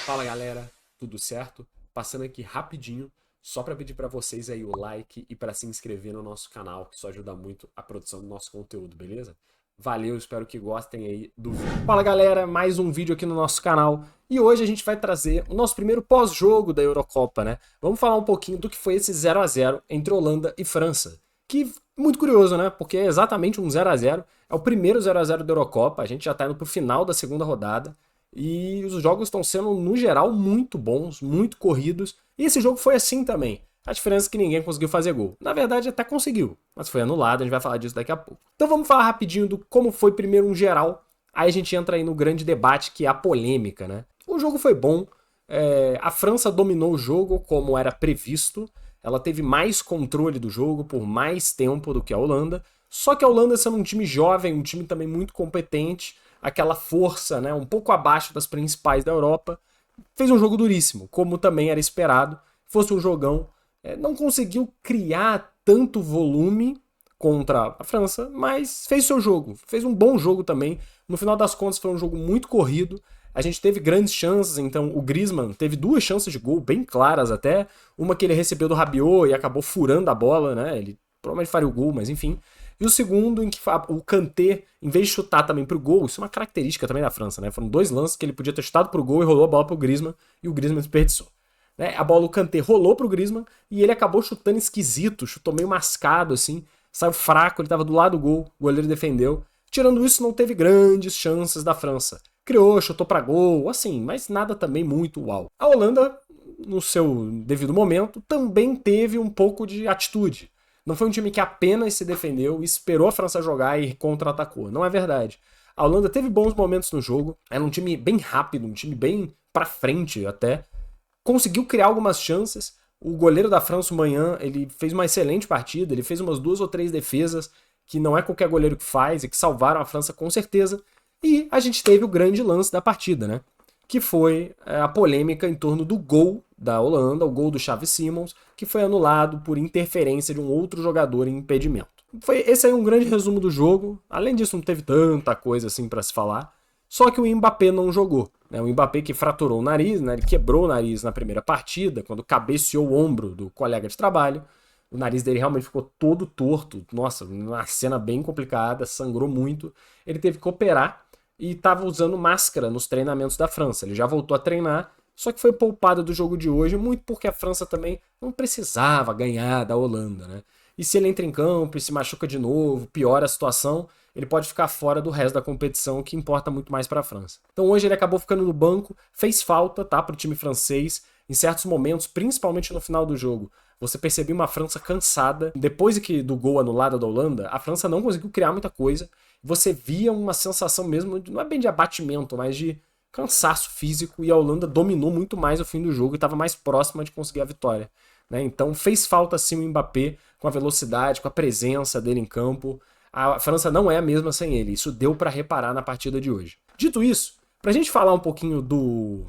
Fala galera, tudo certo? Passando aqui rapidinho, só para pedir para vocês aí o like e para se inscrever no nosso canal, que isso ajuda muito a produção do nosso conteúdo, beleza? Valeu, espero que gostem aí do vídeo. Fala galera, mais um vídeo aqui no nosso canal e hoje a gente vai trazer o nosso primeiro pós-jogo da Eurocopa, né? Vamos falar um pouquinho do que foi esse 0 a 0 entre Holanda e França, que muito curioso, né? Porque é exatamente um 0 a 0, é o primeiro 0 a 0 da Eurocopa, a gente já tá indo pro final da segunda rodada. E os jogos estão sendo, no geral, muito bons, muito corridos. E esse jogo foi assim também. A diferença é que ninguém conseguiu fazer gol. Na verdade, até conseguiu, mas foi anulado, a gente vai falar disso daqui a pouco. Então vamos falar rapidinho do como foi primeiro um geral. Aí a gente entra aí no grande debate, que é a polêmica, né? O jogo foi bom. A França dominou o jogo como era previsto. Ela teve mais controle do jogo por mais tempo do que a Holanda. Só que a Holanda, sendo um time jovem, um time também muito competente, aquela força, né, um pouco abaixo das principais da Europa, fez um jogo duríssimo, como também era esperado, fosse um jogão. Não conseguiu criar tanto volume contra a França, mas fez seu jogo, fez um bom jogo também. No final das contas foi um jogo muito corrido, a gente teve grandes chances, então o Griezmann teve duas chances de gol bem claras até, uma que ele recebeu do Rabiot e acabou furando a bola, né, ele provavelmente faria o gol, mas enfim. E o segundo, em que o Kanté, em vez de chutar também pro gol, isso é uma característica também da França, né? Foram dois lances que ele podia ter chutado pro gol e rolou a bola pro Griezmann, e o Griezmann desperdiçou. Né? A bola, o Kanté rolou pro Griezmann, e ele acabou chutando esquisito, chutou meio mascado, assim, saiu fraco, ele tava do lado do gol, o goleiro defendeu. Tirando isso, não teve grandes chances da França. Criou, chutou pra gol, assim, mas nada também muito uau. A Holanda, no seu devido momento, também teve um pouco de atitude. Não foi um time que apenas se defendeu, esperou a França jogar e contra-atacou. Não é verdade. A Holanda teve bons momentos no jogo, era um time bem rápido, um time bem pra frente até. Conseguiu criar algumas chances. O goleiro da França, o Maignan, ele fez uma excelente partida, ele fez umas 2 ou 3 defesas que não é qualquer goleiro que faz e que salvaram a França com certeza. E a gente teve o grande lance da partida, né? Que foi a polêmica em torno do gol da Holanda, o gol do Xavi Simons, que foi anulado por interferência de um outro jogador em impedimento. Esse aí um grande resumo do jogo. Além disso, não teve tanta coisa assim para se falar. Só que o Mbappé não jogou. Né? O Mbappé que fraturou o nariz, né? Ele quebrou o nariz na primeira partida, quando cabeceou o ombro do colega de trabalho. O nariz dele realmente ficou todo torto. Nossa, uma cena bem complicada, sangrou muito. Ele teve que operar e estava usando máscara nos treinamentos da França. Ele já voltou a treinar, só que foi poupado do jogo de hoje, muito porque a França também não precisava ganhar da Holanda, né? E se ele entra em campo e se machuca de novo, piora a situação, ele pode ficar fora do resto da competição, que importa muito mais para a França. Então hoje ele acabou ficando no banco, fez falta, tá, para o time francês, em certos momentos, principalmente no final do jogo. Você percebia uma França cansada. Depois do gol anulado da Holanda, a França não conseguiu criar muita coisa. Você via uma sensação mesmo, não é bem de abatimento, mas de cansaço físico, e a Holanda dominou muito mais o fim do jogo e estava mais próxima de conseguir a vitória. Né? Então fez falta sim o Mbappé, com a velocidade, com a presença dele em campo. A França não é a mesma sem ele, isso deu para reparar na partida de hoje. Dito isso, para a gente falar um pouquinho do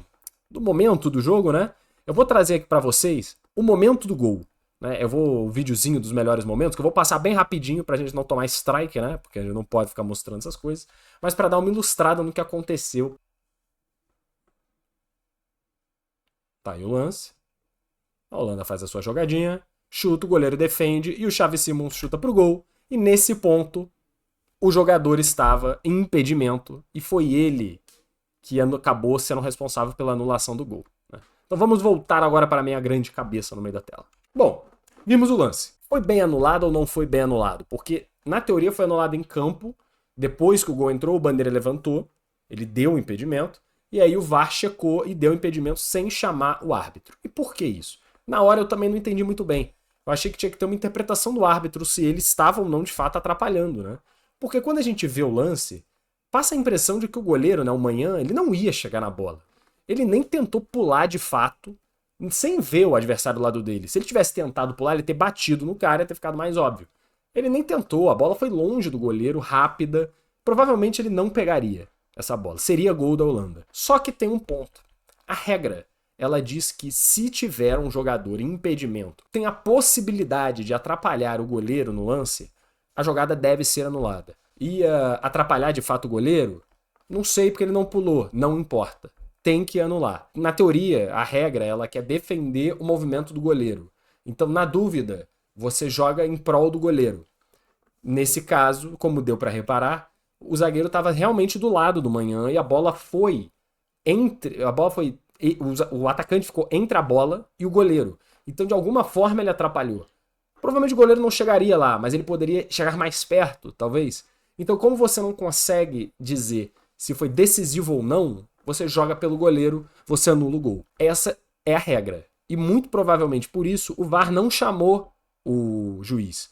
momento do jogo, né? Eu vou trazer aqui para vocês o momento do gol. Né? Eu vou o videozinho dos melhores momentos, que eu vou passar bem rapidinho pra gente não tomar strike, né? Porque a gente não pode ficar mostrando essas coisas, mas para dar uma ilustrada no que aconteceu. Tá aí o lance. A Holanda faz a sua jogadinha, chuta, o goleiro defende e o Xavi Simons chuta pro gol. E nesse ponto, o jogador estava em impedimento e foi ele que acabou sendo responsável pela anulação do gol. Né? Então vamos voltar agora para a minha grande cabeça no meio da tela. Bom, vimos o lance. Foi bem anulado ou não foi bem anulado? Porque, na teoria, foi anulado em campo. Depois que o gol entrou, o Bandeira levantou. Ele deu o impedimento. E aí o VAR checou e deu o impedimento sem chamar o árbitro. E por que isso? Na hora eu também não entendi muito bem. Eu achei que tinha que ter uma interpretação do árbitro se ele estava ou não, de fato, atrapalhando, né? Porque quando a gente vê o lance, passa a impressão de que o goleiro, né, o Maignan, ele não ia chegar na bola. Ele nem tentou pular de fato, sem ver o adversário do lado dele. Se ele tivesse tentado pular, ele ia ter batido no cara e ia ter ficado mais óbvio. Ele nem tentou, a bola foi longe do goleiro, rápida. Provavelmente ele não pegaria essa bola. Seria gol da Holanda. Só que tem um ponto. A regra, ela diz que se tiver um jogador em impedimento, tem a possibilidade de atrapalhar o goleiro no lance, a jogada deve ser anulada. Ia atrapalhar de fato o goleiro? Não sei porque ele não pulou, não importa. tem que anular. Na teoria, a regra, ela quer defender o movimento do goleiro. Então, na dúvida, você joga em prol do goleiro. Nesse caso, como deu para reparar, o zagueiro estava realmente do lado do Manhã e a bola foi o atacante ficou entre a bola e o goleiro. Então, de alguma forma, ele atrapalhou. Provavelmente o goleiro não chegaria lá, mas ele poderia chegar mais perto, talvez. Então, como você não consegue dizer se foi decisivo ou não, você joga pelo goleiro, você anula o gol. Essa é a regra. E muito provavelmente por isso o VAR não chamou o juiz.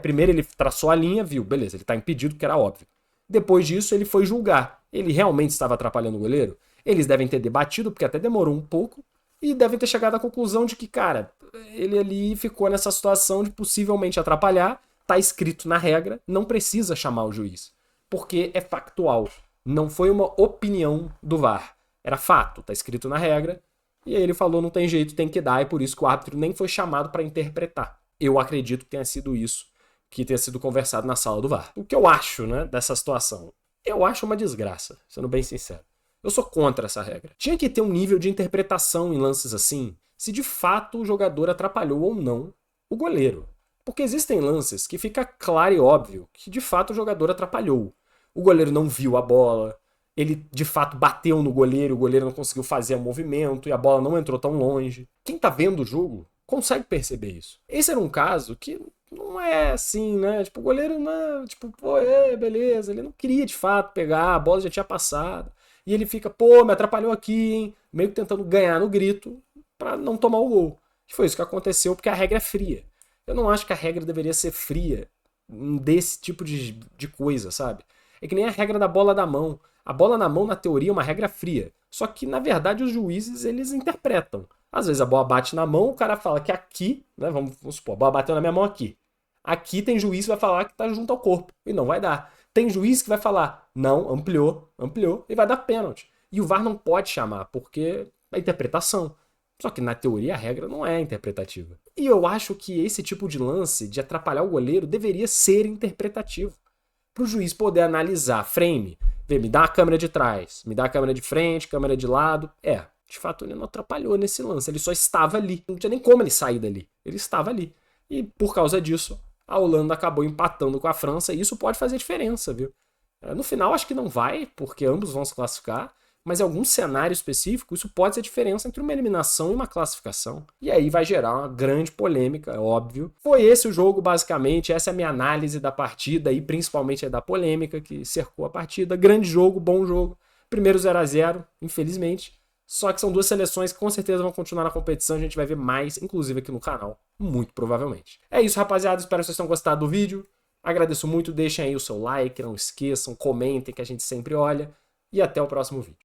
Primeiro ele traçou a linha, viu, beleza, ele está impedido, que era óbvio. Depois disso ele foi julgar. Ele realmente estava atrapalhando o goleiro? Eles devem ter debatido, porque até demorou um pouco, e devem ter chegado à conclusão de que, cara, ele ali ficou nessa situação de possivelmente atrapalhar, tá escrito na regra, não precisa chamar o juiz. Porque é factual. Não foi uma opinião do VAR. Era fato, tá escrito na regra. E aí ele falou, não tem jeito, tem que dar, e por isso que o árbitro nem foi chamado para interpretar. Eu acredito que tenha sido isso, que tenha sido conversado na sala do VAR. O que eu acho, né, dessa situação? Eu acho uma desgraça, sendo bem sincero. Eu sou contra essa regra. Tinha que ter um nível de interpretação em lances assim, se de fato o jogador atrapalhou ou não o goleiro. Porque existem lances que fica claro e óbvio que de fato o jogador atrapalhou. O goleiro não viu a bola, ele de fato bateu no goleiro, o goleiro não conseguiu fazer o movimento e a bola não entrou tão longe. Quem tá vendo o jogo consegue perceber isso. Esse era um caso que não é assim, né? Tipo, o goleiro não, tipo, pô, beleza, ele não queria de fato pegar, a bola já tinha passado. E ele fica, pô, me atrapalhou aqui, hein? Meio que tentando ganhar no grito pra não tomar o gol. E foi isso que aconteceu, porque a regra é fria. Eu não acho que a regra deveria ser fria desse tipo de coisa, sabe? É que nem a regra da bola da mão. A bola na mão, na teoria, é uma regra fria. Só que, na verdade, os juízes, eles interpretam. Às vezes a bola bate na mão, o cara fala que aqui, né, vamos supor, a bola bateu na minha mão aqui. Aqui tem juiz que vai falar que tá junto ao corpo. E não vai dar. Tem juiz que vai falar, não, ampliou, e vai dar pênalti. E o VAR não pode chamar, porque é interpretação. Só que na teoria a regra não é interpretativa. E eu acho que esse tipo de lance, de atrapalhar o goleiro, deveria ser interpretativo. Para o juiz poder analisar frame, ver, me dá a câmera de trás, me dá a câmera de frente, câmera de lado. De fato ele não atrapalhou nesse lance, ele só estava ali. Não tinha nem como ele sair dali, ele estava ali. E por causa disso, a Holanda acabou empatando com a França e isso pode fazer diferença, viu? No final acho que não vai, porque ambos vão se classificar, mas em algum cenário específico isso pode ser a diferença entre uma eliminação e uma classificação. E aí vai gerar uma grande polêmica, é óbvio. Foi esse o jogo, basicamente, essa é a minha análise da partida e principalmente da polêmica que cercou a partida. Grande jogo, bom jogo. Primeiro 0-0, infelizmente. Só que são duas seleções que com certeza vão continuar na competição, a gente vai ver mais, inclusive aqui no canal, muito provavelmente. É isso, rapaziada, espero que vocês tenham gostado do vídeo. Agradeço muito, deixem aí o seu like, não esqueçam, comentem que a gente sempre olha. E até o próximo vídeo.